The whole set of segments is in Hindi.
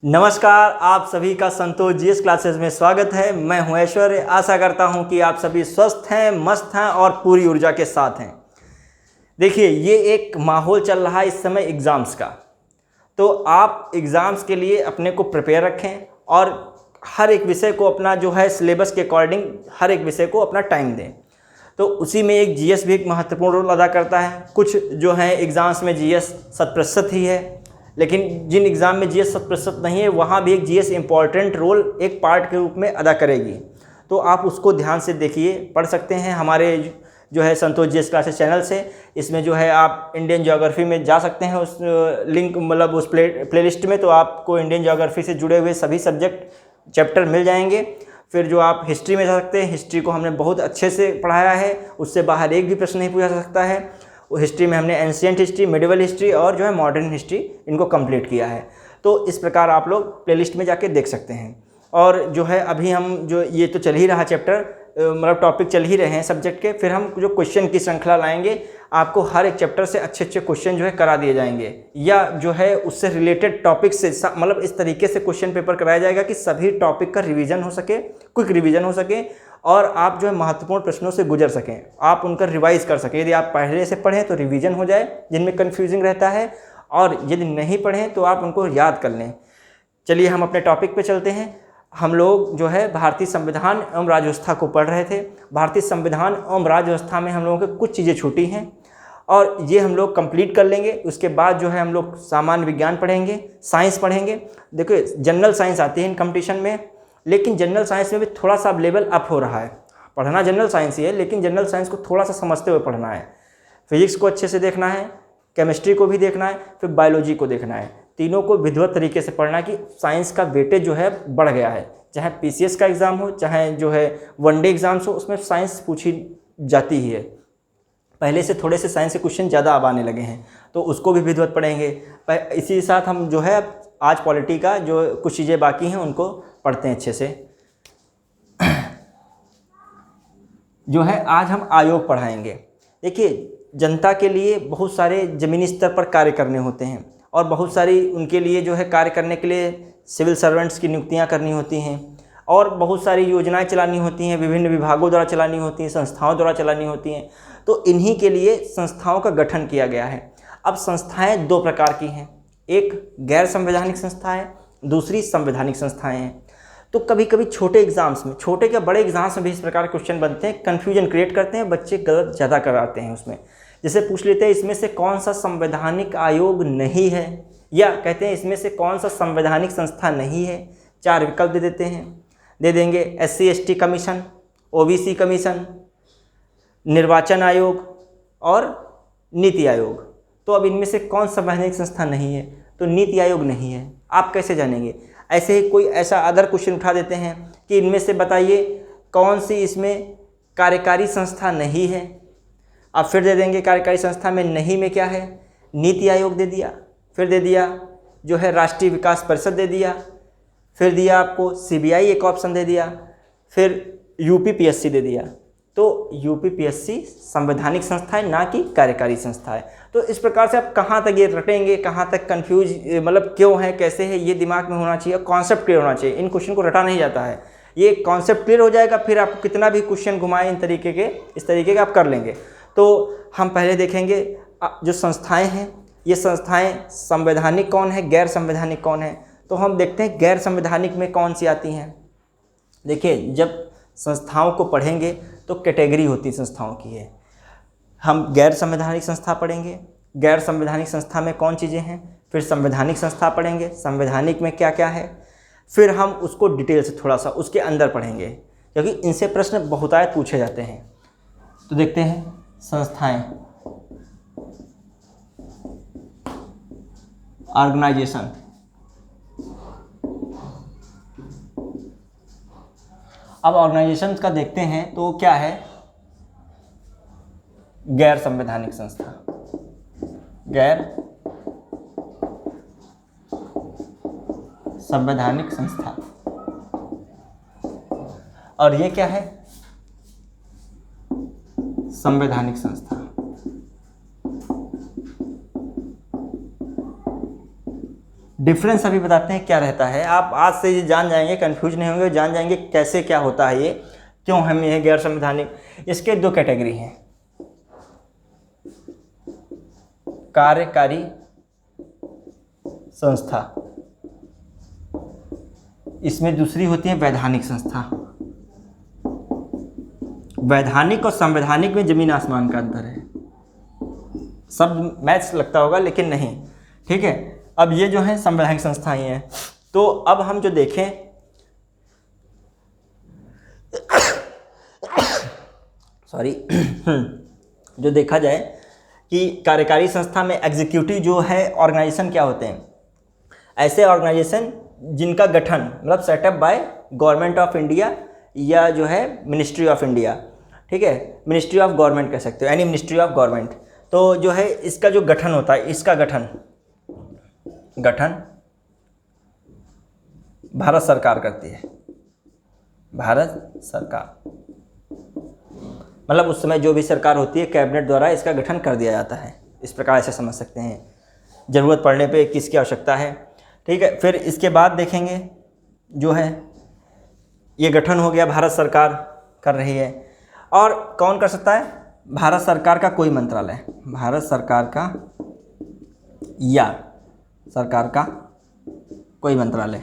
नमस्कार, आप सभी का संतोष जीएस क्लासेस में स्वागत है। मैं हूं ऐश्वर्य। आशा करता हूं कि आप सभी स्वस्थ हैं, मस्त हैं और पूरी ऊर्जा के साथ हैं। देखिए, ये एक माहौल चल रहा है इस समय एग्ज़ाम्स का, तो आप एग्ज़ाम्स के लिए अपने को प्रिपेयर रखें और हर एक विषय को अपना जो है सिलेबस के अकॉर्डिंग हर एक विषय को अपना टाइम दें। तो उसी में एक जीएस भी एक महत्वपूर्ण रोल अदा करता है। कुछ जो है एग्ज़ाम्स में जीएस 100% ही है, लेकिन जिन एग्ज़ाम में जीएस 100% नहीं है वहाँ भी एक जीएस इम्पॉर्टेंट रोल एक पार्ट के रूप में अदा करेगी। तो आप उसको ध्यान से देखिए, पढ़ सकते हैं हमारे जो है संतोष जीएस क्लासेस चैनल से। इसमें जो है आप इंडियन ज्योग्राफी में जा सकते हैं, उस लिंक मतलब उस प्लेलिस्ट में, तो आपको इंडियन ज्योग्राफी से जुड़े हुए सभी सब्जेक्ट चैप्टर मिल जाएंगे। फिर जो आप हिस्ट्री में जा सकते हैं, हिस्ट्री को हमने बहुत अच्छे से पढ़ाया है, उससे बाहर एक भी प्रश्न नहीं पूछा जा सकता है। वो हिस्ट्री में हमने एंशिएंट हिस्ट्री, मिडिवल हिस्ट्री और जो है मॉडर्न हिस्ट्री इनको कंप्लीट किया है। तो इस प्रकार आप लोग प्लेलिस्ट में जाके देख सकते हैं। और जो है अभी हम जो ये तो चल ही रहा चैप्टर, मतलब टॉपिक चल ही रहे हैं सब्जेक्ट के, फिर हम जो क्वेश्चन की श्रृंखला लाएंगे, आपको हर एक चैप्टर से अच्छे अच्छे क्वेश्चन जो है करा दिए जाएंगे, या जो है उससे रिलेटेड टॉपिक से मतलब इस तरीके से क्वेश्चन पेपर कराया जाएगा कि सभी टॉपिक का रिवीजन हो सके, क्विक रिवीजन हो सके और आप जो है महत्वपूर्ण प्रश्नों से गुजर सकें, आप उनका रिवाइज कर सकें। यदि आप पहले से पढ़ें तो रिवीजन हो जाए जिनमें कन्फ्यूजिंग रहता है, और यदि नहीं पढ़ें तो आप उनको याद कर लें। चलिए हम अपने टॉपिक पे चलते हैं। हम लोग जो है भारतीय संविधान एवं राज्य व्यवस्था को पढ़ रहे थे। भारतीय संविधान एवं राज्य व्यवस्था में हम लोगों के कुछ चीज़ें छूटी हैं और ये हम लोग कंप्लीट कर लेंगे। उसके बाद जो है हम लोग सामान्य विज्ञान पढ़ेंगे, साइंस पढ़ेंगे। देखिए, जनरल साइंस आती है इन कंपटीशन में, लेकिन जनरल साइंस में भी थोड़ा सा लेवल अप हो रहा है। पढ़ना जनरल साइंस ही है, लेकिन जनरल साइंस को थोड़ा सा समझते हुए पढ़ना है। फिजिक्स को अच्छे से देखना है, केमिस्ट्री को भी देखना है, फिर बायोलॉजी को देखना है। तीनों को विधिवत तरीके से पढ़ना कि साइंस का वेटेज जो है बढ़ गया है। चाहे पीसीएस का एग्ज़ाम हो, चाहे जो है वनडे एग्ज़ाम्स हो, उसमें साइंस पूछी जाती ही है। पहले से थोड़े से साइंस के क्वेश्चन ज़्यादा अब आने लगे हैं, तो उसको भी विधिवत पढ़ेंगे। इसी के साथ हम जो है आज पॉलिटी का जो कुछ चीज़ें बाकी हैं उनको पढ़ते हैं अच्छे से। जो है आज हम आयोग पढ़ाएंगे। देखिए, जनता के लिए बहुत सारे ज़मीनी स्तर पर कार्य करने होते हैं और बहुत सारी उनके लिए जो है कार्य करने के लिए सिविल सर्वेंट्स की नियुक्तियां करनी होती हैं और बहुत सारी योजनाएं चलानी होती हैं, विभिन्न विभागों द्वारा चलानी होती हैं, संस्थाओं द्वारा चलानी होती हैं। तो इन्हीं के लिए संस्थाओं का गठन किया गया है। अब संस्थाएं दो प्रकार की हैं, एक गैर संवैधानिक संस्थाएं, दूसरी संवैधानिक संस्थाएं हैं। तो कभी कभी छोटे एग्जाम्स में, छोटे क्या बड़े एग्जाम्स में भी इस प्रकार के क्वेश्चन बनते हैं, कन्फ्यूजन क्रिएट करते हैं, बच्चे गलत ज़्यादा कराते हैं उसमें। जैसे पूछ लेते हैं इसमें से कौन सा संवैधानिक आयोग नहीं है, या कहते हैं इसमें से कौन सा संवैधानिक संस्था नहीं है। 4 विकल्प दे देते हैं, दे देंगे SC ST commission, OBC commission, निर्वाचन आयोग और नीति आयोग। तो अब इनमें से कौन संवैधानिक संस्था नहीं है, तो नीति आयोग नहीं है। आप कैसे जानेंगे? ऐसे ही कोई ऐसा अदर क्वेश्चन उठा देते हैं कि इनमें से बताइए कौन सी इसमें कार्यकारी संस्था नहीं है। अब फिर दे देंगे कार्यकारी संस्था में नहीं में क्या है, नीति आयोग दे दिया, फिर दे दिया जो है राष्ट्रीय विकास परिषद दे दिया, फिर दिया आपको CBI एक ऑप्शन दे दिया, फिर UPPSC दे दिया। तो UPPSC संवैधानिक संस्था है, ना कि कार्यकारी संस्था है। तो इस प्रकार से आप कहाँ तक ये रटेंगे, कहाँ तक कंफ्यूज मतलब क्यों है, कैसे है, ये दिमाग में होना चाहिए, कॉन्सेप्ट क्लियर होना चाहिए। इन क्वेश्चन को रटा नहीं जाता है, ये कॉन्सेप्ट क्लियर हो जाएगा, फिर आपको कितना भी क्वेश्चन घुमाएं इस तरीके के आप कर लेंगे। तो हम पहले देखेंगे जो संस्थाएँ हैं, ये संस्थाएँ संवैधानिक कौन है, गैर संवैधानिक कौन है। तो हम देखते हैं गैर संवैधानिक में कौन सी आती हैं। देखिए, जब संस्थाओं को पढ़ेंगे तो कैटेगरी होती संस्थाओं की है। हम गैर संवैधानिक संस्था पढ़ेंगे, गैर संवैधानिक संस्था में कौन चीज़ें हैं, फिर संवैधानिक संस्था पढ़ेंगे, संवैधानिक में क्या क्या है, फिर हम उसको डिटेल से थोड़ा सा उसके अंदर पढ़ेंगे, क्योंकि इनसे प्रश्न बहुतायत पूछे जाते हैं। तो देखते हैं संस्थाएं, ऑर्गेनाइजेशन। अब ऑर्गेनाइजेशन का देखते हैं तो क्या है, गैर संवैधानिक संस्था, गैर संवैधानिक संस्था। और ये क्या है, संवैधानिक संस्था। डिफरेंस अभी बताते हैं क्या रहता है। आप आज से ये जान जाएंगे, कंफ्यूज नहीं होंगे, जान जाएंगे कैसे क्या होता है ये, क्यों हम ये गैर संवैधानिक। इसके दो कैटेगरी हैं, कार्यकारी संस्था, इसमें दूसरी होती है वैधानिक संस्था। वैधानिक और संवैधानिक में जमीन आसमान का अंतर है। सब मैथ्स लगता होगा लेकिन नहीं, ठीक है। अब ये जो है संवैधानिक संस्थाएं हैं। तो अब हम जो देखें, सॉरी जो देखा जाए कि कार्यकारी संस्था में एग्जीक्यूटिव जो है ऑर्गेनाइजेशन क्या होते हैं, ऐसे ऑर्गेनाइजेशन जिनका गठन मतलब setup by government of India या जो है मिनिस्ट्री ऑफ इंडिया, ठीक है, मिनिस्ट्री ऑफ गवर्नमेंट कह सकते हो, यानी मिनिस्ट्री ऑफ गवर्नमेंट। तो जो है इसका जो गठन होता है, इसका गठन भारत सरकार करती है। भारत सरकार मतलब उस समय जो भी सरकार होती है कैबिनेट द्वारा इसका गठन कर दिया जाता है। इस प्रकार से समझ सकते हैं, ज़रूरत पड़ने पे किसकी आवश्यकता है, ठीक है। फिर इसके बाद देखेंगे जो है ये गठन हो गया, भारत सरकार कर रही है। और कौन कर सकता है? भारत सरकार का कोई मंत्रालय, भारत सरकार का या सरकार का कोई मंत्रालय,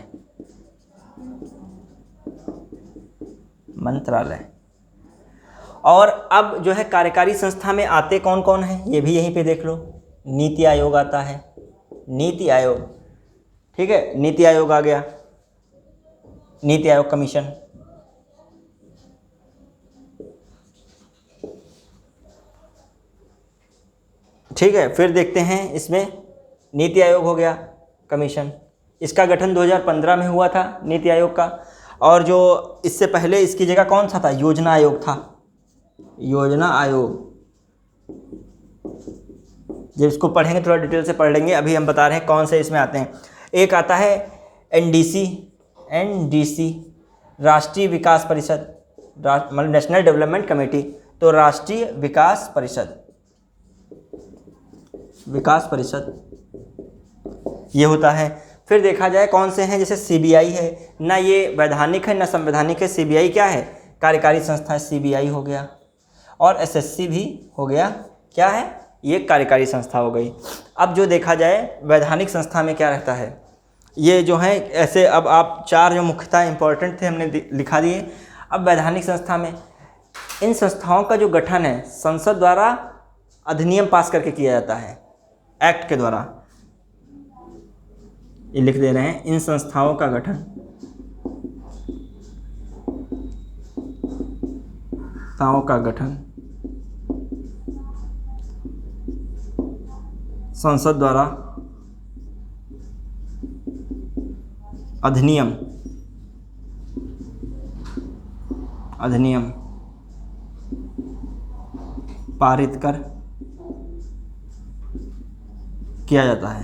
और अब जो है कार्यकारी संस्था में आते कौन कौन हैं ये भी यहीं पे देख लो। नीति आयोग आता है, नीति आयोग, ठीक है, नीति आयोग आ गया, नीति आयोग कमीशन, ठीक है। फिर देखते हैं इसमें नीति आयोग हो गया कमीशन, इसका गठन 2015 में हुआ था नीति आयोग का। और जो इससे पहले इसकी जगह कौन सा था? योजना आयोग था, योजना आयोग। जब इसको पढ़ेंगे थोड़ा डिटेल से पढ़ लेंगे, अभी हम बता रहे हैं कौन से इसमें आते हैं। एक आता है एनडीसी, राष्ट्रीय विकास परिषद, मतलब नेशनल डेवलपमेंट कमेटी। तो राष्ट्रीय विकास परिषद ये होता है। फिर देखा जाए कौन से हैं, जैसे सीबीआई है ना, ये वैधानिक है ना संवैधानिक है। सीबीआई क्या है? कार्यकारी संस्था है, सीबीआई हो गया। और एसएससी भी हो गया, क्या है? ये कार्यकारी संस्था हो गई। अब जो देखा जाए वैधानिक संस्था में क्या रहता है, ये जो है ऐसे, अब आप चार जो मुख्यतः इंपॉर्टेंट थे हमने लिखा दिए। अब वैधानिक संस्था में इन संस्थाओं का जो गठन है संसद द्वारा अधिनियम पास करके किया जाता है, एक्ट के द्वारा। ये लिख दे रहे हैं, इन संस्थाओं का गठन संसद द्वारा अधिनियम पारित कर किया जाता है,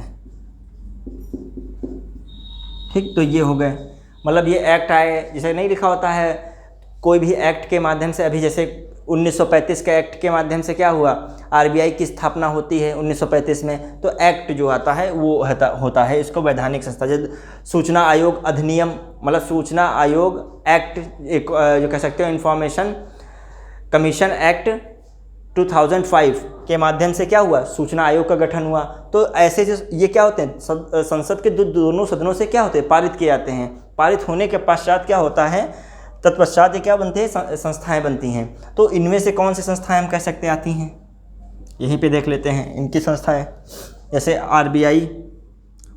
ठीक। तो ये हो गए, मतलब ये एक्ट आए, जैसे नहीं लिखा होता है कोई भी एक्ट के माध्यम से। अभी जैसे 1935 के एक्ट के माध्यम से क्या हुआ, आरबीआई की स्थापना होती है 1935 में। तो एक्ट जो आता है वो होता है, इसको वैधानिक संस्था। जैसे सूचना आयोग अधिनियम, मतलब सूचना आयोग एक्ट, एक जो कह सकते हो इंफॉर्मेशन कमीशन एक्ट 2005 के माध्यम से क्या हुआ, सूचना आयोग का गठन हुआ। तो ऐसे जो ये क्या होते हैं, संसद के दोनों सदनों से क्या होते हैं, पारित किए जाते हैं। पारित होने के पश्चात क्या होता है, तत्पश्चात ये क्या बनते हैं, संस्थाएं बनती हैं। तो इनमें से कौन सी संस्थाएं हम कह सकते हैं आती हैं, यहीं पे देख लेते हैं इनकी संस्थाएं। जैसे आरबीआई,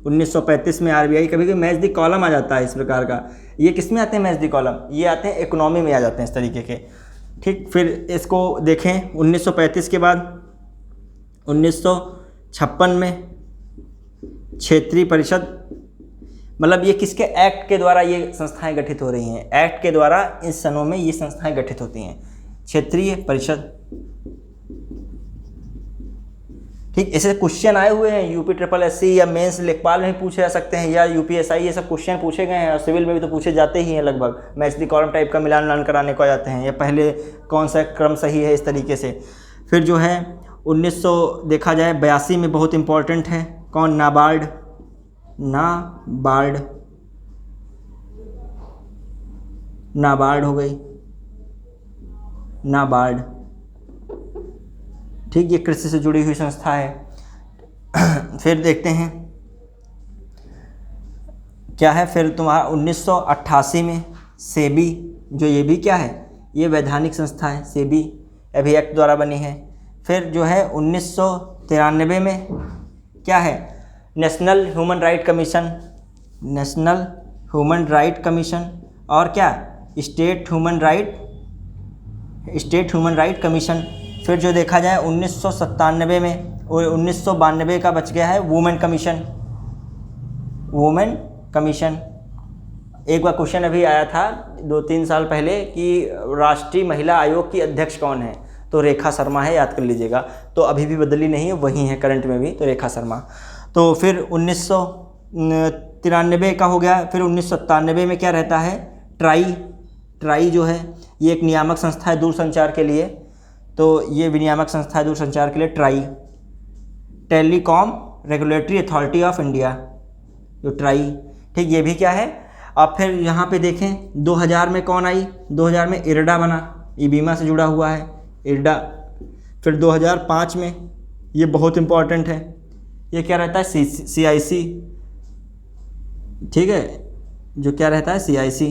1935 में आरबीआई, कभी कभी मैच दी कॉलम आ जाता है इस प्रकार का। ये किस में आते हैं मैच दी कॉलम, ये आते हैं इकोनॉमी में आ जाते हैं इस तरीके के, ठीक। फिर इसको देखें 1935 के बाद 1956 में क्षेत्रीय परिषद, मतलब ये किसके एक्ट के द्वारा ये संस्थाएं गठित हो रही हैं, एक्ट के द्वारा इस सनों में ये संस्थाएं गठित होती हैं, क्षेत्रीय परिषद, ठीक। ऐसे क्वेश्चन आए हुए हैं यूपी SSSC या मेंस लेखपाल में भी पूछे जा सकते हैं, या यूपीएसआई, ये सब क्वेश्चन पूछे गए हैं। और सिविल में भी तो पूछे जाते ही हैं लगभग, मैच दी कॉलम टाइप का मिलान कराने को आ जाते हैं, या पहले कौन सा क्रम सही है, इस तरीके से। फिर जो है 1900 देखा जाए 82 में बहुत इंपॉर्टेंट है, कौन, नाबार्ड, नाबार्ड, नाबार्ड हो गई, नाबार्ड, ठीक, ये कृषि से जुड़ी हुई संस्था है। फिर देखते हैं क्या है, फिर तुम्हारा 1988 में सेबी, जो ये भी क्या है, ये वैधानिक संस्था है, सेबी अभी एक्ट द्वारा बनी है। फिर जो है 1993 में क्या है, national human right commission, national human right commission, और क्या, स्टेट ह्यूमन राइट कमीशन। फिर जो देखा जाए 1997 में और 1992 का बच गया है वुमेन कमीशन, वुमेन कमीशन। एक बार क्वेश्चन अभी आया था 2-3 साल पहले कि राष्ट्रीय महिला आयोग की अध्यक्ष कौन है, तो रेखा शर्मा है, याद कर लीजिएगा। तो अभी भी बदली नहीं है, वही है करंट में भी, तो रेखा शर्मा। तो फिर 1993 का हो गया। फिर 1997 में क्या रहता है, ट्राई जो है ये एक नियामक संस्था है दूरसंचार के लिए, तो ये विनियामक संस्था है दूरसंचार के लिए, try, telecom regulatory authority of India, जो ट्राई, ठीक, ये भी क्या है। अब फिर यहाँ पे देखें 2000 में कौन आई, 2000 में इरडा बना, ये बीमा से जुड़ा हुआ है, इरडा। फिर 2005 में, ये बहुत इम्पॉर्टेंट है, ये क्या रहता है, CIC, ठीक है, जो क्या रहता है, CIC,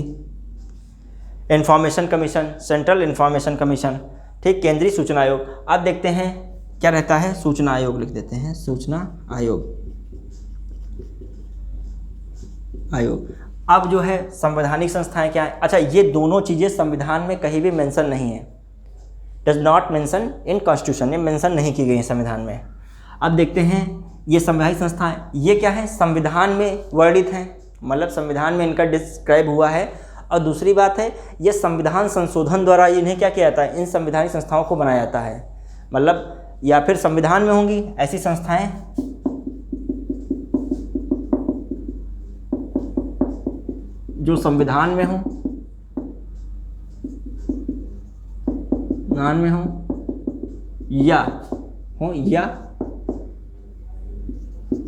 information commission, central information commission, ठीक, केंद्रीय सूचना आयोग। अब देखते हैं क्या रहता है, सूचना आयोग लिख देते हैं, सूचना आयोग। अब जो है संवैधानिक संस्थाएं क्या है, अच्छा, ये दोनों चीज़ें संविधान में कहीं भी मेंशन नहीं है, does not mention in constitution, ये मेंशन नहीं की गई है संविधान में। अब देखते हैं ये संवैधानिक संस्थाएं, ये क्या है, संविधान में वर्णित हैं, मतलब संविधान में इनका डिस्क्राइब हुआ है। और दूसरी बात है, ये संविधान संशोधन द्वारा इन्हें क्या किया जाता है, इन संवैधानिक संस्थाओं को बनाया जाता है, मतलब या फिर संविधान में होंगी ऐसी संस्थाएं जो संविधान में हो, या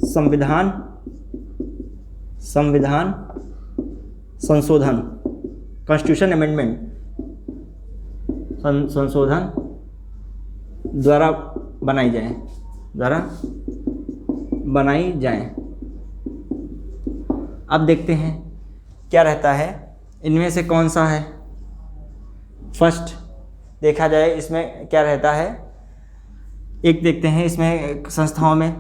संविधान संशोधन, कॉन्स्टिट्यूशन अमेंडमेंट संशोधन द्वारा बनाई जाए। अब देखते हैं क्या रहता है, इनमें से कौन सा है, फर्स्ट देखा जाए इसमें क्या रहता है, एक देखते हैं इसमें संस्थाओं में,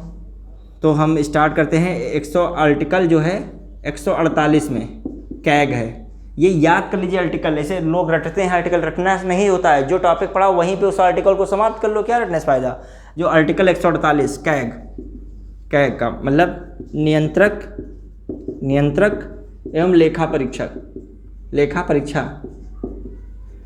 तो हम स्टार्ट करते हैं 148 जो है 148 में कैग है, ये याद कर लीजिए आर्टिकल। ऐसे लोग रटते हैं, आर्टिकल रटना नहीं होता है, जो टॉपिक पढ़ा वहीं पे उस आर्टिकल को समाप्त कर लो, क्या रटने से फायदा। जो आर्टिकल 148 कैग का मतलब नियंत्रक एवं लेखा परीक्षा,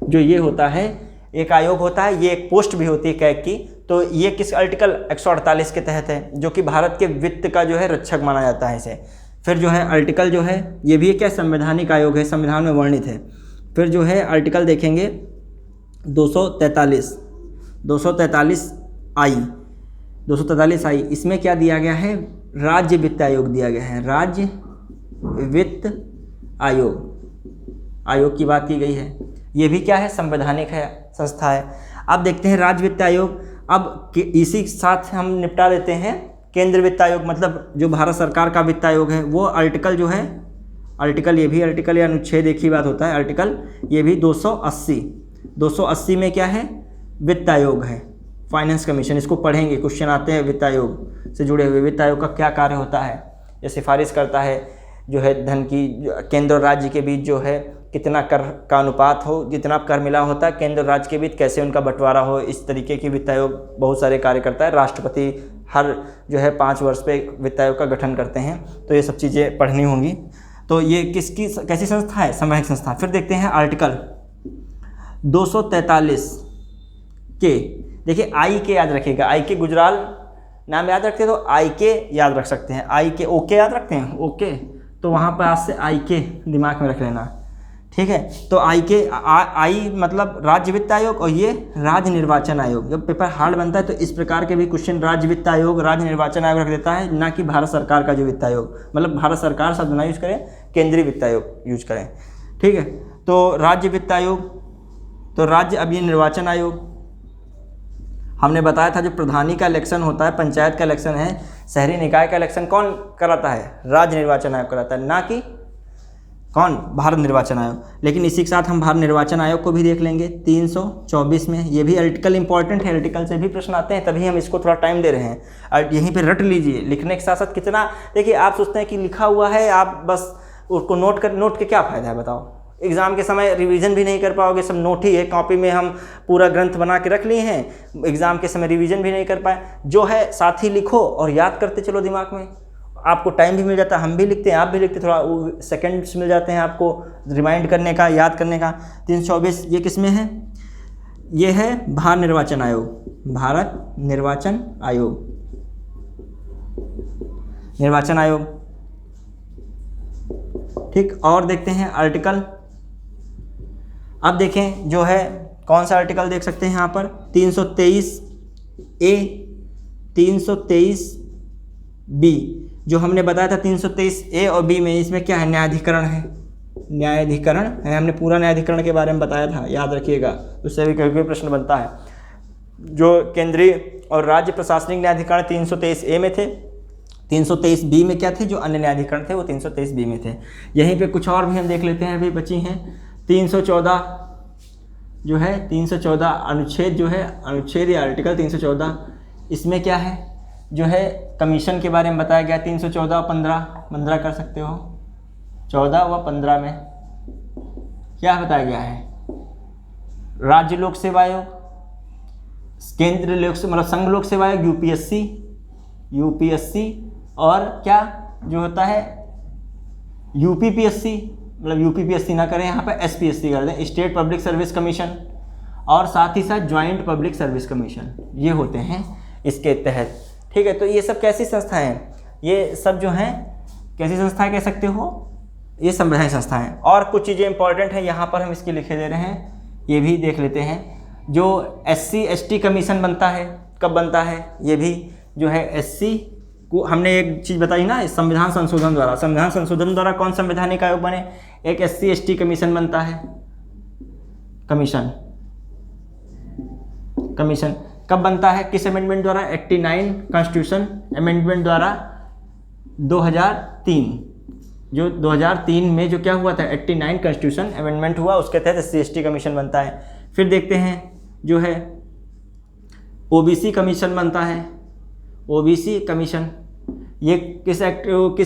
जो ये होता है एक आयोग होता है, ये एक पोस्ट भी होती है कैग की। तो ये किस आर्टिकल 148 के तहत है, जो कि भारत के वित्त का जो है रक्षक माना जाता है इसे। फिर जो है आर्टिकल जो है ये भी क्या संवैधानिक आयोग है, संविधान में वर्णित है। फिर जो है आर्टिकल देखेंगे 243 आई, इसमें क्या दिया गया है, राज्य वित्त आयोग दिया गया है, राज्य वित्त आयोग की बात की गई है। ये भी क्या है, संवैधानिक है, संस्था है। अब देखते हैं राज्य वित्त आयोग। अब इसी के साथ हम निपटा देते हैं केंद्र वित्त आयोग, मतलब जो भारत सरकार का वित्त आयोग है। वो आर्टिकल जो है, ये भी आर्टिकल या अनुच्छेद एक ही बात होता है, आर्टिकल ये भी 280 में क्या है, वित्त आयोग है, फाइनेंस कमीशन। इसको पढ़ेंगे, क्वेश्चन आते हैं वित्त आयोग से जुड़े हुए। वित्त आयोग का क्या कार्य होता है, ये सिफारिश करता है जो है धन की, केंद्र और राज्य के बीच जो है कितना कर का अनुपात हो, जितना कर मिला होता है केंद्र और राज्य के बीच कैसे उनका बंटवारा हो, इस तरीके की वित्त आयोग बहुत सारे कार्य करता है। राष्ट्रपति हर जो है 5 वर्ष पे वित्त आयोग का गठन करते हैं, तो ये सब चीज़ें पढ़नी होंगी। तो ये कैसी संस्था है, सामाजिक संस्था। फिर देखते हैं आर्टिकल 243 के, देखिए आई के याद रखिएगा, आई के गुजराल नाम याद रखते हैं तो आई के याद रख सकते हैं, आई के ओके याद रखते हैं, ओके, तो वहाँ पर आज से आई के दिमाग में रख लेना, ठीक है। तो आई मतलब राज्य वित्त आयोग और ये राज्य निर्वाचन आयोग। जब पेपर हार्ड बनता है तो इस प्रकार के भी क्वेश्चन राज्य वित्त आयोग, राज्य निर्वाचन आयोग रख देता है, ना कि भारत सरकार का जो वित्त आयोग, मतलब भारत सरकार शब्द ना यूज करें, केंद्रीय वित्त आयोग यूज करें, ठीक है। तो राज्य वित्त आयोग, तो राज्य, अब ये निर्वाचन आयोग हमने बताया था, जो प्रधानी का इलेक्शन होता है, पंचायत का इलेक्शन है, शहरी निकाय का इलेक्शन कौन कराता है? राज्य निर्वाचन आयोग कराता है, ना कि कौन? भारत निर्वाचन आयोग। लेकिन इसी के साथ हम भारत निर्वाचन आयोग को भी देख लेंगे 324 में। ये भी आर्टिकल इंपॉर्टेंट है, आर्टिकल से भी प्रश्न आते हैं, तभी हम इसको थोड़ा टाइम दे रहे हैं। और यहीं पे रट लीजिए, लिखने के साथ साथ कितना, देखिए आप सोचते हैं कि लिखा हुआ है, आप बस उसको नोट के क्या फ़ायदा है बताओ? एग्ज़ाम के समय रिवीजन भी नहीं कर पाओगे, सब नोट ही है, कॉपी में हम पूरा ग्रंथ बना के रख लिए हैं, एग्ज़ाम के समय रिवीजन भी नहीं कर पाए। जो है साथ ही लिखो और याद करते चलो दिमाग में, आपको टाइम भी मिल जाता है, हम भी लिखते हैं, आप भी लिखते, थोड़ा सेकंड्स मिल जाते हैं आपको रिमाइंड करने का, याद करने का। 324 ये किस में है? ये है भारत निर्वाचन आयोग, भारत निर्वाचन आयोग, निर्वाचन आयोग, ठीक। और देखते हैं आर्टिकल, अब देखें जो है कौन सा आर्टिकल देख सकते हैं यहाँ पर, 323A, 323B, जो हमने बताया था 323A और B में, इसमें क्या है? न्यायाधिकरण है, न्यायाधिकरण है, हमने पूरा न्यायाधिकरण के बारे में बताया था, याद रखिएगा, उससे भी कोई प्रश्न बनता है। जो केंद्रीय और राज्य प्रशासनिक न्यायाधिकरण 323A में थे, 323B में क्या थे? जो अन्य न्यायाधिकरण थे वो 323B में थे। यहीं पे कुछ और भी हम देख लेते हैं, अभी बची हैं 314 जो है, 314 अनुच्छेद जो है, अनुच्छेद या आर्टिकल 314, इसमें क्या है? जो है कमीशन के बारे में बताया गया। 314 और 15 कर सकते हो, 14 व 15 में क्या बताया गया है? राज्य लोक सेवा आयोग, केंद्र लोक सेवा मतलब संघ लोक सेवा आयोग, यूपीएससी और क्या जो होता है यूपीपीएससी, मतलब यूपीपीएससी ना करें यहाँ पर, एसपीएससी कर दें, स्टेट पब्लिक सर्विस कमीशन, और साथ ही साथ ज्वाइंट पब्लिक सर्विस कमीशन, ये होते हैं इसके तहत, ठीक है। तो ये सब कैसी संस्थाएं हैं? ये सब जो हैं कैसी संस्थाएं कह सकते हो? ये संवैधानिक संस्थाएं। और कुछ चीज़ें इंपॉर्टेंट हैं यहाँ पर हम इसके लिखे दे रहे हैं, ये भी देख लेते हैं। जो SC/ST कमीशन बनता है, कब बनता है? ये भी जो है SC को हमने एक चीज़ बताई ना, संविधान संशोधन द्वारा, संविधान संशोधन द्वारा कौन संवैधानिक आयोग बने? एक SC/ST कमीशन बनता है, कमीशन कब बनता है? किस अमेंडमेंट द्वारा? 89 कॉन्स्टिट्यूशन अमेंडमेंट द्वारा 2003, जो 2003 में जो क्या हुआ था, 89 कॉन्स्टिट्यूशन अमेंडमेंट हुआ, उसके तहत SC/ST कमीशन बनता है। फिर देखते हैं जो है OBC कमीशन बनता है, OBC कमीशन, ये किस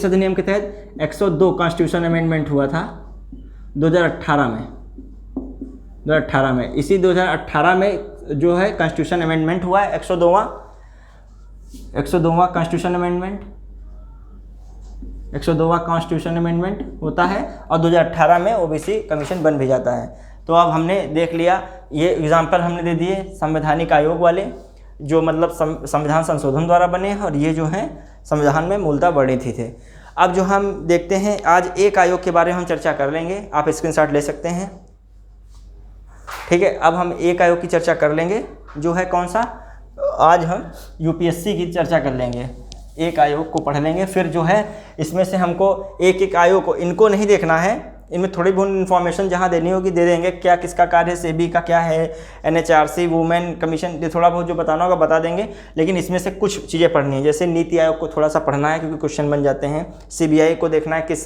अधिनियम के तहत? 102 कॉन्स्टिट्यूशन अमेंडमेंट हुआ था 2018 में, इसी 2018 में जो है कॉन्स्टिट्यूशन अमेंडमेंट हुआ है, 102वां कॉन्स्टिट्यूशन अमेंडमेंट, 102वां कॉन्स्टिट्यूशन अमेंडमेंट होता है, और 2018 में OBC कमीशन बन भी जाता है। तो अब हमने देख लिया, ये एग्जाम्पल हमने दे दिए संवैधानिक आयोग वाले, जो मतलब संविधान संशोधन द्वारा बने हैं, और ये जो हैं संविधान में मूलतः वर्णित ही थे। अब जो हम देखते हैं, आज एक आयोग के बारे में हम चर्चा कर लेंगे, आप स्क्रीनशॉट ले सकते हैं, ठीक है। अब हम एक आयोग की चर्चा कर लेंगे, जो है कौन सा? आज हम यूपीएससी की चर्चा कर लेंगे, एक आयोग को पढ़ लेंगे। फिर जो है इसमें से हमको एक एक आयोग को, इनको नहीं देखना है, इनमें थोड़ी बहुत इन्फॉर्मेशन जहाँ देनी होगी दे देंगे, क्या किसका कार्य है, सेबी का क्या है, NHRC, वुमेन कमीशन, ये थोड़ा बहुत जो बताना होगा बता देंगे। लेकिन इसमें से कुछ चीज़ें पढ़नी है, जैसे नीति आयोग को थोड़ा सा पढ़ना है क्योंकि क्वेश्चन बन जाते हैं। CBI को देखना है, किस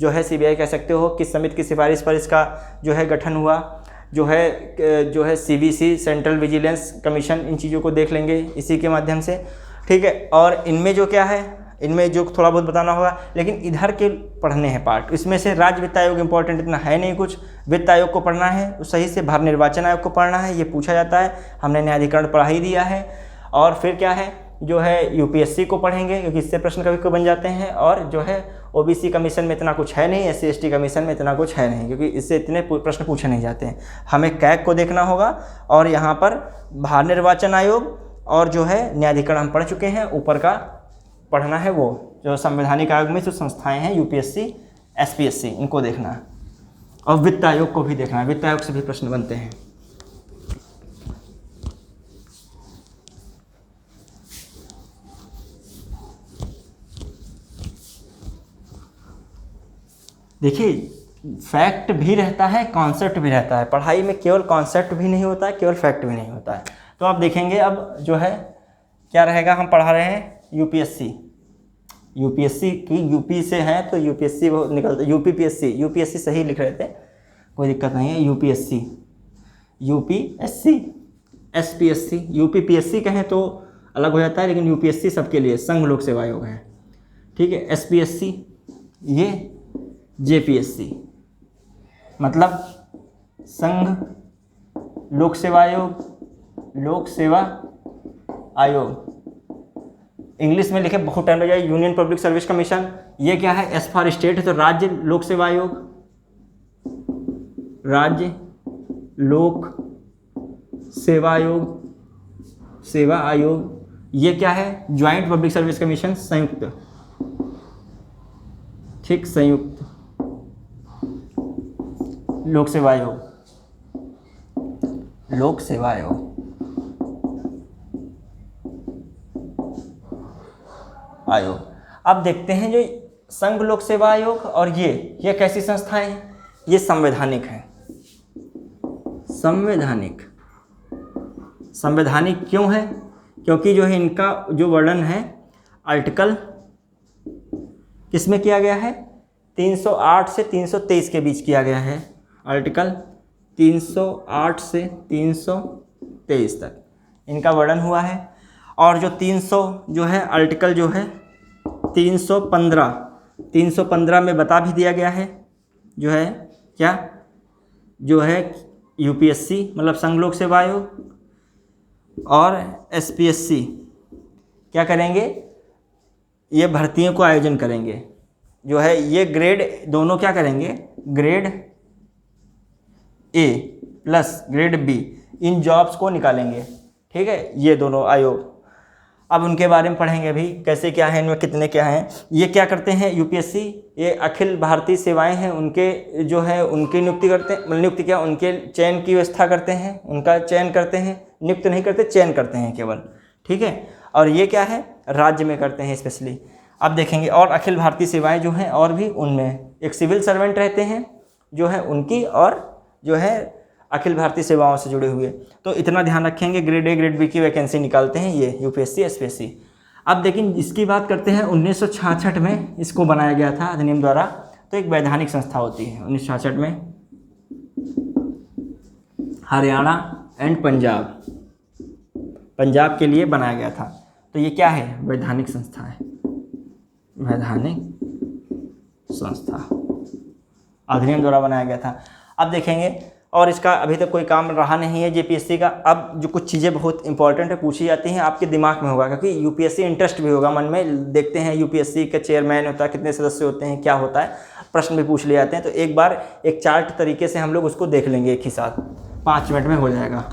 जो है CBI कह सकते हो, किस समिति की सिफारिश पर इसका जो है गठन हुआ, जो है CVC, सेंट्रल विजिलेंस कमीशन, इन चीज़ों को देख लेंगे इसी के माध्यम से, ठीक है। और इनमें जो क्या है, इनमें जो थोड़ा बहुत बताना होगा, लेकिन इधर के पढ़ने हैं पार्ट। इसमें से राज्य वित्त आयोग इंपॉर्टेंट इतना है नहीं कुछ, वित्त आयोग को पढ़ना है, तो सही से भारत निर्वाचन आयोग को पढ़ना है, ये पूछा जाता है, हमने न्यायाधिकरण पढ़ा ही दिया है। और फिर क्या है, जो है यूपीएससी को पढ़ेंगे क्योंकि इससे प्रश्न कभी कभी बन जाते हैं। और जो है OBC कमीशन में इतना कुछ है नहीं, SC/ST कमीशन में इतना कुछ है नहीं, क्योंकि इससे इतने प्रश्न पूछे नहीं जाते हैं। हमें कैग को देखना होगा, और यहाँ पर भारत निर्वाचन आयोग और जो है न्यायाधिकरण हम पढ़ चुके हैं, ऊपर का पढ़ना है वो जो संवैधानिक आयोग में जो संस्थाएं हैं, UPSC, SPSC, इनको देखना है, और वित्त आयोग को भी देखना है, वित्त आयोग से भी प्रश्न बनते हैं। देखिए फैक्ट भी रहता है, कॉन्सेप्ट भी रहता है। पढ़ाई में केवल कॉन्सेप्ट भी नहीं होता है, केवल फैक्ट भी नहीं होता है। तो आप देखेंगे अब जो है क्या रहेगा, हम पढ़ा रहे हैं यूपीएससी। यूपीएससी की यूपी से हैं तो यूपीएससी वो निकलता, यूपीपीएससी, यूपीएससी सही लिख रहे थे, कोई दिक्कत नहीं है। यूपीएससी, यूपीएससी, एसपीएससी, यूपीपीएससी कहें तो अलग हो जाता है, लेकिन यूपीएससी सबके लिए संघ लोक सेवा आयोग है, ठीक है। एसपीएससी ये जेपीएससी मतलब संघ लोक सेवा आयोग, लोक सेवा आयोग। इंग्लिश में लिखे बहुत टाइम लग जाए, यूनियन पब्लिक सर्विस कमीशन। ये क्या है, एस फॉर स्टेट है तो राज्य लोक सेवा आयोग, राज्य लोक सेवा आयोग, सेवा आयोग। ये क्या है, ज्वाइंट पब्लिक सर्विस कमीशन, संयुक्त, ठीक, संयुक्त लोक सेवा आयोग, लोक सेवा आयोग। अब देखते हैं जो संघ लोक सेवा आयोग और ये कैसी संस्थाएं हैं, ये संवैधानिक हैं। संवैधानिक, संवैधानिक क्यों है, क्योंकि जो है इनका जो वर्णन है आर्टिकल किसमें किया गया है, 308 से 323 के बीच किया गया है। आर्टिकल 308 से 323 तक इनका वर्णन हुआ है। और जो 300 जो है आर्टिकल जो है 315 में बता भी दिया गया है जो है क्या, जो है यूपीएससी मतलब संघ लोक सेवा आयोग और एसपीएससी क्या करेंगे, ये भर्तियों को आयोजन करेंगे। जो है ये ग्रेड दोनों क्या करेंगे, grade A plus grade B, इन जॉब्स को निकालेंगे, ठीक है, ये दोनों आयोग। अब उनके बारे में पढ़ेंगे अभी, कैसे क्या है, इनमें कितने क्या हैं। ये क्या करते हैं यूपीएससी, ये अखिल भारतीय सेवाएं हैं, उनके जो है उनकी नियुक्ति करते हैं, नियुक्ति क्या, उनके चयन की व्यवस्था करते हैं, उनका चयन करते हैं, नियुक्त नहीं करते, चयन करते हैं केवल, ठीक है। और ये क्या है, राज्य में करते हैं स्पेशली। अब देखेंगे और अखिल भारतीय सेवाएं जो हैं और भी उनमें एक सिविल सर्वेंट रहते हैं जो है उनकी, और जो है अखिल भारतीय सेवाओं से जुड़े हुए। तो इतना ध्यान रखेंगे, ग्रेड ए ग्रेड बी की वैकेंसी निकालते हैं ये यूपीएससी एसपीएससी। अब लेकिन इसकी बात करते हैं, 1966 में इसको बनाया गया था अधिनियम द्वारा। तो एक वैधानिक संस्था होती है 1966 में, हरियाणा एंड पंजाब, पंजाब के लिए बनाया गया था। तो ये क्या है, वैधानिक संस्था है, वैधानिक संस्था अधिनियम द्वारा बनाया गया था। अब देखेंगे, और इसका अभी तक कोई काम रहा नहीं है जेपीएससी का। अब जो कुछ चीज़ें बहुत इंपॉर्टेंट है पूछी जाती हैं, आपके दिमाग में होगा, क्योंकि यूपीएससी इंटरेस्ट भी होगा मन में। देखते हैं यूपीएससी का चेयरमैन होता है, कितने सदस्य होते हैं, क्या होता है, प्रश्न भी पूछ लिए जाते हैं। तो एक बार एक चार्ट तरीके से हम लोग उसको देख लेंगे एक ही साथ, 5 मिनट में हो जाएगा।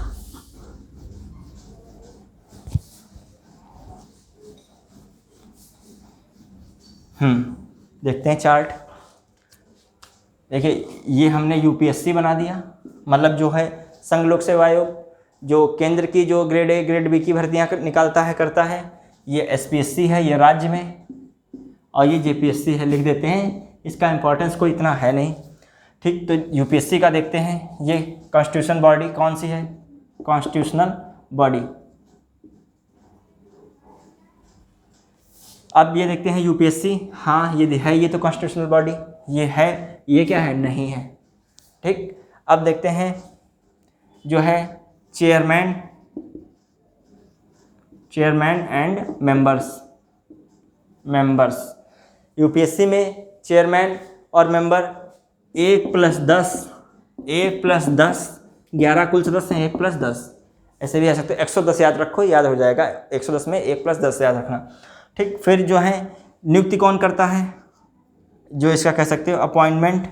देखते हैं चार्ट। देखिए ये हमने यूपीएससी बना दिया, मतलब जो है संघ लोक सेवा आयोग, जो केंद्र की जो ग्रेड ए ग्रेड बी की भर्तियां निकालता है करता है। ये एसपीएससी है, ये राज्य में, और ये जेपीएससी है, लिख देते हैं। इसका इंपॉर्टेंस कोई इतना है नहीं, ठीक। तो यूपीएससी का देखते हैं, ये कॉन्स्टिट्यूशन बॉडी कौन सी है, कॉन्स्टिट्यूशनल बॉडी। अब ये देखते हैं यूपीएससी, हाँ ये है, ये तो कॉन्स्टिट्यूशनल बॉडी, ये है, ये क्या है, नहीं है, ठीक। अब देखते हैं जो है चेयरमैन एंड मेंबर्स। यूपीएससी में चेयरमैन और मेंबर 1+10, 11 कुल सदस्य हैं, 1+10 ऐसे भी आ सकते हैं। 110 याद रखो, याद हो जाएगा, 110 में 1+10 याद रखना, ठीक। फिर जो है नियुक्ति कौन करता है, जो इसका कह सकते हो अपॉइंटमेंट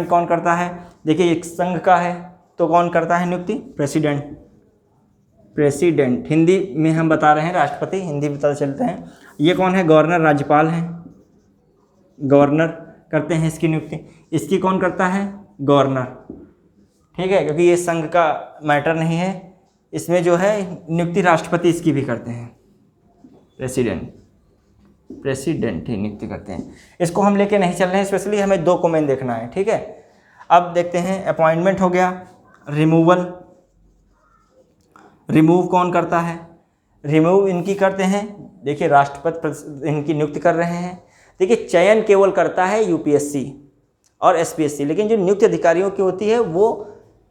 कौन करता है। देखिए एक संघ का है तो कौन करता है नियुक्ति, प्रेसिडेंट, प्रेसिडेंट, हिंदी में हम बता रहे हैं राष्ट्रपति, हिंदी पता चलते हैं। ये कौन है? गवर्नर, राज्यपाल हैं, गवर्नर करते हैं इसकी नियुक्ति। इसकी कौन करता है? गवर्नर, ठीक है, क्योंकि ये संघ का मैटर नहीं है, इसमें जो है नियुक्ति राष्ट्रपति इसकी भी करते हैं। प्रेसिडेंट ही नियुक्ति करते हैं। इसको हम लेके नहीं चल रहे हैं, स्पेशली हमें 2 को मेन देखना है, ठीक है। अब देखते हैं अपॉइंटमेंट हो गया, रिमूवल, रिमूव कौन करता है? रिमूव इनकी करते हैं, देखिए राष्ट्रपति इनकी नियुक्ति कर रहे हैं। देखिए चयन केवल करता है यूपीएससी और एसपीएससी, लेकिन जो नियुक्ति अधिकारियों की होती है वो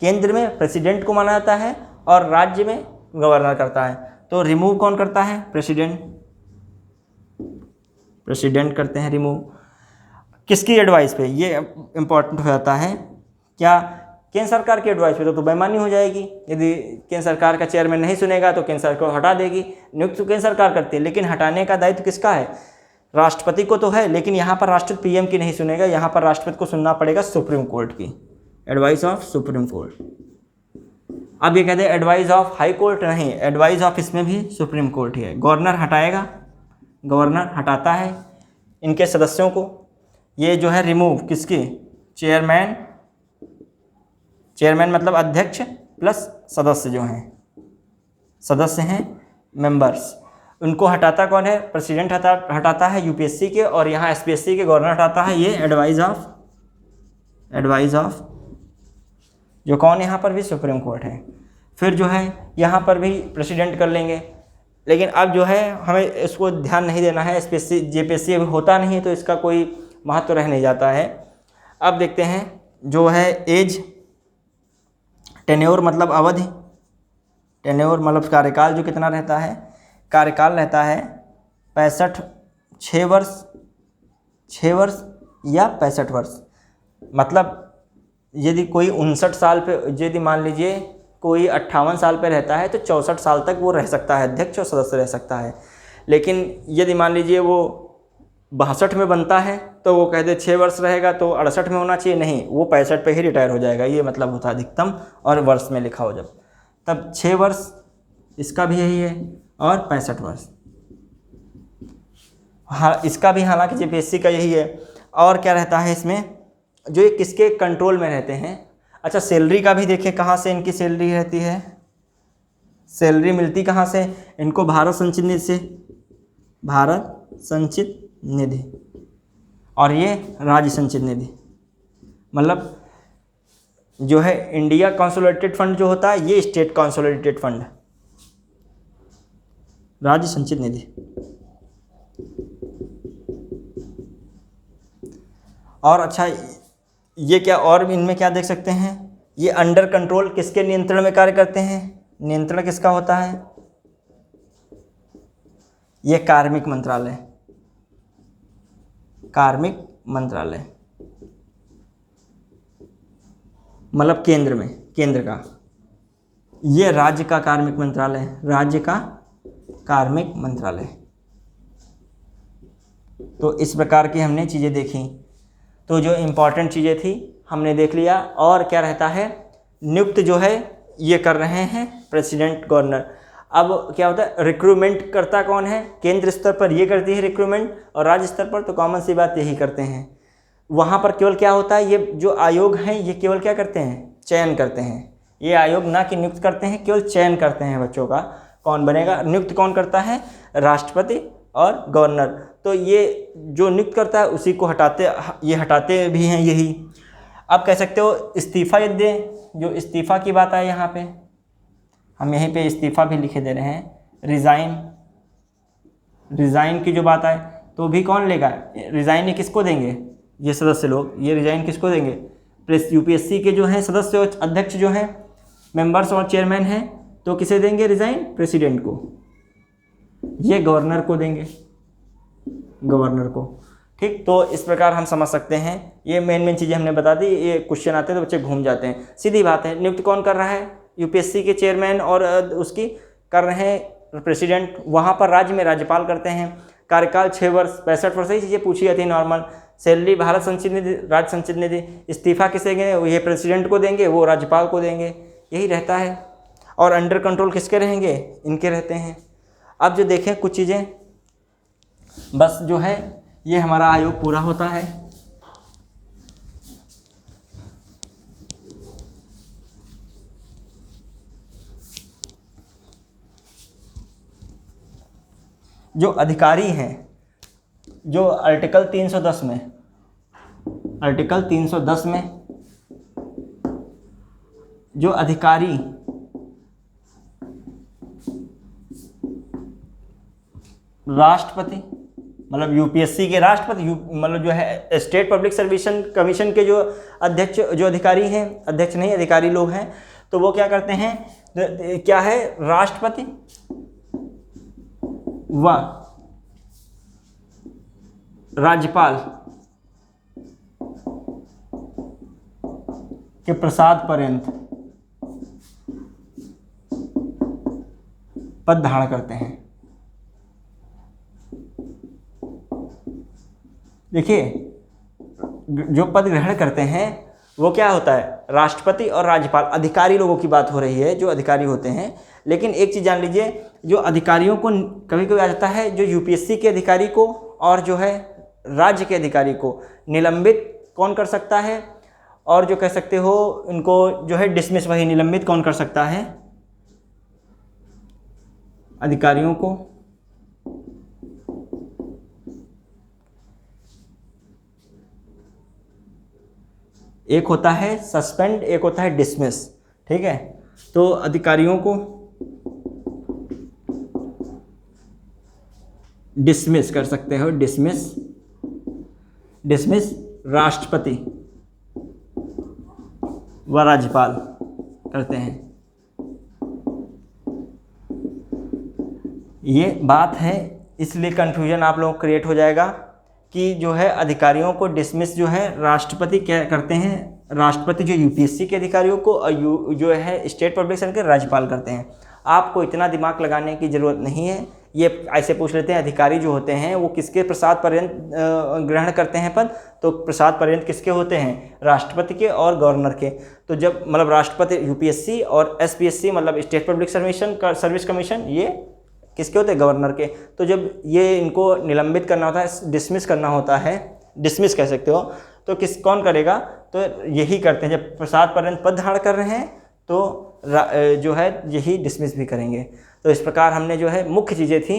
केंद्र में प्रेसिडेंट को माना जाता है और राज्य में गवर्नर करता है। तो रिमूव कौन करता है? प्रेसिडेंट करते हैं रिमूव। किसकी एडवाइस पे? ये इम्पोर्टेंट हो जाता है। क्या केंद्र सरकार की एडवाइस पे? तो बेईमानी हो जाएगी। यदि केंद्र सरकार का चेयरमैन नहीं सुनेगा तो केंद्र सरकार को हटा देगी। नियुक्त तो केंद्र सरकार करती है, लेकिन हटाने का दायित्व किसका है? राष्ट्रपति को तो है, लेकिन यहाँ पर राष्ट्रपति पीएम की नहीं सुनेगा, यहाँ पर राष्ट्रपति को सुनना पड़ेगा सुप्रीम कोर्ट की, एडवाइस ऑफ सुप्रीम कोर्ट। अब ये कहते हैं एडवाइस ऑफ हाई कोर्ट, नहीं, एडवाइस ऑफ इसमें भी सुप्रीम कोर्ट ही है। गवर्नर हटाएगा, गवर्नर हटाता है इनके सदस्यों को। ये जो है रिमूव किसकी? चेयरमैन, चेयरमैन मतलब अध्यक्ष प्लस सदस्य जो हैं, सदस्य हैं मेंबर्स, उनको हटाता कौन है? प्रेसिडेंट हटाता है यूपीएससी के, और यहाँ एसपीएससी के गवर्नर हटाता है ये एडवाइस ऑफ जो कौन, यहाँ पर भी सुप्रीम कोर्ट है। फिर जो है यहाँ पर भी प्रेसिडेंट कर लेंगे, लेकिन अब जो है हमें इसको ध्यान नहीं देना है, एसपीएससी जेपीएससी अभी होता नहीं है तो इसका कोई महत्व रह नहीं जाता है। अब देखते हैं जो है एज, टेन्योर मतलब अवधि, टेन्योर मतलब कार्यकाल जो कितना रहता है? कार्यकाल रहता है 6 वर्ष या 65 वर्ष। मतलब यदि कोई 59 साल पे, यदि मान लीजिए कोई 58 साल पे रहता है तो 64 साल तक वो रह सकता है, अध्यक्ष और सदस्य रह सकता है। लेकिन यदि मान लीजिए वो 62 में बनता है तो वो कहते 6 वर्ष रहेगा तो 68 में होना चाहिए, नहीं, वो 65 पे ही रिटायर हो जाएगा। ये मतलब होता है अधिकतम, और वर्ष में लिखा हो जब, तब 6 वर्ष इसका भी यही है, और 65 वर्ष हाँ इसका भी, हालांकि जेपीएससी का यही है। और क्या रहता है इसमें? जो ये किसके कंट्रोल में रहते हैं? अच्छा, सैलरी का भी देखें, कहाँ से इनकी सैलरी रहती है? सैलरी मिलती कहाँ से इनको? भारत संचित निधि से, भारत संचित निधि, और ये राज्य संचित निधि। मतलब जो है इंडिया कंसोलिडेटेड फंड जो होता है, ये स्टेट कंसोलिडेटेड फंड, राज्य संचित निधि। और अच्छा, ये क्या और इनमें क्या देख सकते हैं? ये अंडर कंट्रोल किसके नियंत्रण में कार्य करते हैं? नियंत्रण किसका होता है? ये कार्मिक मंत्रालय, कार्मिक मंत्रालय मतलब केंद्र में, केंद्र का। ये राज्य का कार्मिक मंत्रालय, राज्य का कार्मिक मंत्रालय। तो इस प्रकार की हमने चीज़ें देखी। तो जो इम्पॉर्टेंट चीज़ें थी हमने देख लिया। और क्या रहता है? नियुक्त जो है ये कर रहे हैं प्रेसिडेंट, गवर्नर। अब क्या होता है? रिक्रूटमेंट करता कौन है? केंद्र स्तर पर ये करती है रिक्रूटमेंट, और राज्य स्तर पर तो कॉमन सी बात यही करते हैं। वहाँ पर केवल क्या होता है? ये जो आयोग हैं ये केवल क्या करते हैं? चयन करते हैं। ये आयोग ना कि नियुक्त करते हैं, केवल चयन करते हैं बच्चों का कौन बनेगा। नियुक्त कौन करता है? राष्ट्रपति और गवर्नर। तो ये जो नियुक्त करता है उसी को हटाते भी हैं यही। अब कह सकते हो इस्तीफ़ा यदि दें, जो इस्तीफ़ा की बात है यहाँ पे, हम यहीं पे इस्तीफ़ा भी लिखे दे रहे हैं। रिज़ाइन की जो बात आए तो भी कौन लेगा? रिज़ाइन ये किसको देंगे? ये सदस्य लोग, ये रिज़ाइन किसको देंगे? यूपीएससी के जो हैं सदस्य और अध्यक्ष जो हैं, मेंबर्स और चेयरमैन हैं, तो किसे देंगे रिज़ाइन? प्रेसिडेंट को। ये गवर्नर को देंगे, गवर्नर को। ठीक, तो इस प्रकार हम समझ सकते हैं। ये मेन चीज़ें हमने बता दी। ये क्वेश्चन आते हैं तो बच्चे घूम जाते हैं। सीधी बात है, नियुक्त कौन कर रहा है? यूपीएससी के चेयरमैन और उसकी कर रहे हैं प्रेसिडेंट। वहाँ पर राज्य में राज्यपाल करते हैं। कार्यकाल 6 वर्ष, 65 वर्ष, ही चीज़ें पूछी जाती है नॉर्मल। सैलरी भारत संचित निधि, राज्य संचित निधि। इस्तीफा किसे देंगे? ये प्रेसिडेंट को देंगे, वो राज्यपाल को देंगे, यही रहता है। और अंडर कंट्रोल किसके रहेंगे, इनके रहते हैं। अब जो देखें कुछ चीज़ें, बस जो है ये हमारा आयोग पूरा होता है। जो अधिकारी हैं, जो आर्टिकल 310 में, आर्टिकल 310 में जो अधिकारी राष्ट्रपति, मतलब यूपीएससी के राष्ट्रपति, मतलब जो है स्टेट पब्लिक सर्विस कमीशन के जो अध्यक्ष, जो अधिकारी हैं, अध्यक्ष नहीं अधिकारी लोग हैं, तो वो क्या करते हैं, क्या है, राष्ट्रपति व राज्यपाल के प्रसाद पर्यंत पद धारण करते हैं। देखिए जो पद ग्रहण करते हैं वो क्या होता है, राष्ट्रपति और राज्यपाल, अधिकारी लोगों की बात हो रही है जो अधिकारी होते हैं। लेकिन एक चीज़ जान लीजिए, जो अधिकारियों को कभी कभी आ जाता है, जो यूपीएससी के अधिकारी को और जो है राज्य के अधिकारी को निलंबित कौन कर सकता है, और जो कह सकते हो इनको जो है डिसमिस, वही निलंबित कौन कर सकता है, अधिकारियों को। एक होता है सस्पेंड, एक होता है डिसमिस, ठीक है। तो अधिकारियों को डिसमिस कर सकते हो, डिसमिस, डिसमिस राष्ट्रपति व राज्यपाल करते हैं। ये बात है, इसलिए कन्फ्यूजन आप लोगों को क्रिएट हो जाएगा कि जो है अधिकारियों को डिसमिस जो है राष्ट्रपति क्या करते हैं, राष्ट्रपति जो यूपीएससी के अधिकारियों को, और जो है स्टेट पब्लिक सर्विस के राज्यपाल करते हैं। आपको इतना दिमाग लगाने की ज़रूरत नहीं है। ये ऐसे पूछ लेते हैं अधिकारी जो होते हैं वो किसके प्रसाद पर्यंत ग्रहण करते हैं पद, तो प्रसाद पर्यंत किसके होते हैं, राष्ट्रपति के और गवर्नर के। तो जब मतलब राष्ट्रपति यूपीएससी और एसपीएससी मतलब स्टेट पब्लिक सर्विस कमीशन, ये किसके होते हैं, गवर्नर के। तो जब ये इनको निलंबित करना होता है, डिसमिस करना होता है, डिसमिस कह सकते हो, तो कौन करेगा, तो यही करते हैं। जब प्रसाद पर्यंत पद धारण कर रहे हैं तो जो है यही डिसमिस भी करेंगे। तो इस प्रकार हमने जो है मुख्य चीज़ें थी,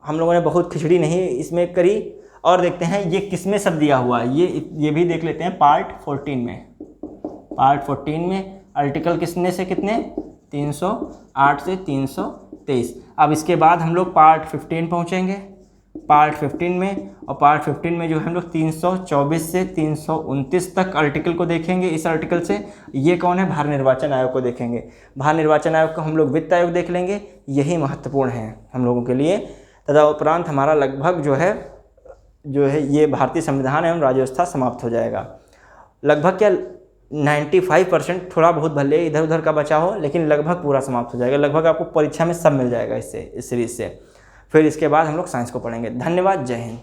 हम लोगों ने बहुत खिचड़ी नहीं इसमें करी। और देखते हैं ये किस में सब दिया हुआ है, ये भी देख लेते हैं पार्ट 14 में। पार्ट 14 में आर्टिकल कितने से कितने, 308 से 323। अब इसके बाद हम लोग पार्ट 15 पहुँचेंगे। पार्ट 15 में, और पार्ट 15 में जो हम लोग 324 से 329 तक आर्टिकल को देखेंगे। इस आर्टिकल से ये कौन है, भारत निर्वाचन आयोग को देखेंगे। भारत निर्वाचन आयोग को हम लोग वित्त आयोग देख लेंगे, यही महत्वपूर्ण है हम लोगों के लिए। तथा उपरांत हमारा लगभग जो है ये भारतीय संविधान एवं राज्य व्यवस्था समाप्त हो जाएगा। लगभग क्या 95%, थोड़ा बहुत भले इधर उधर का बचा हो, लेकिन लगभग पूरा समाप्त हो जाएगा। लगभग आपको परीक्षा में सब मिल जाएगा इससे, इस सीरीज से। फिर इसके बाद हम लोग साइंस को पढ़ेंगे। धन्यवाद, जय हिंद।